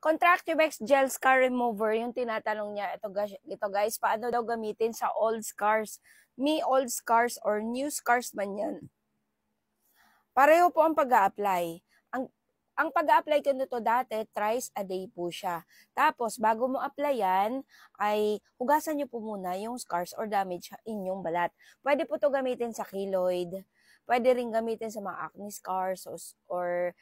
Contractivex Gel Scar Remover, yung tinatanong niya, ito guys, paano daw gamitin sa old scars? Me old scars or new scars man yan. Pareho po ang pag-a-apply. Ang pag-a-apply ko nito dati, thrice a day po siya. Tapos, bago mo applyan, ay hugasan nyo po muna yung scars or damage sa inyong balat. Pwede po to gamitin sa keloid. Pwede rin gamitin sa mga acne scars or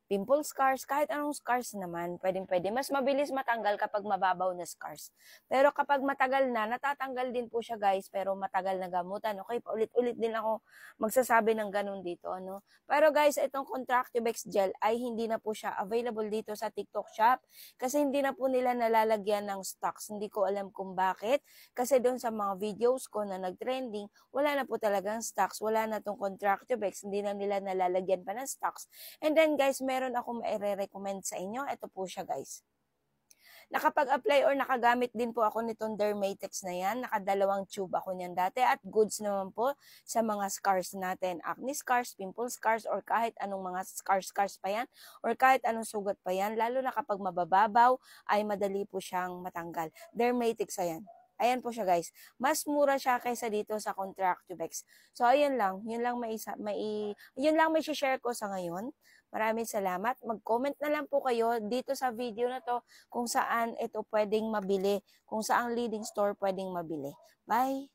pimple scars, kahit anong scars naman, pwede. Mas mabilis matanggal kapag mababaw na scars. Pero kapag matagal na, natatanggal din po siya guys, pero matagal na gamutan. Okay, paulit-ulit din ako magsasabi ng ganun dito. Ano? Pero guys, itong Contractivex Gel ay hindi na po siya available dito sa TikTok shop kasi hindi na po nila nalalagyan ng stocks. Hindi ko alam kung bakit. Kasi doon sa mga videos ko na nag-trending, wala na po talagang stocks. Wala na tong Contractivex. Hindi na nila nalalagyan pa ng stocks. And then guys, meron akong maire-recommend sa inyo. Ito po siya guys. Nakapag-apply or nakagamit din po ako nitong Dermatex na yan. Nakadalawang tube ako niyan dati at goods naman po sa mga scars natin. Acne scars, pimple scars, or kahit anong mga scars pa yan or kahit anong sugat pa yan. Lalo na kapag mabababaw ay madali po siyang matanggal. Dermatex ayan. Ayan po siya guys. Mas mura siya kaysa dito sa Contractivex. So ayan lang, yun lang may share ko sa ngayon. Maraming salamat. Mag-comment na lang po kayo dito sa video na to kung saan ito pwedeng mabili, kung saang leading store pwedeng mabili. Bye!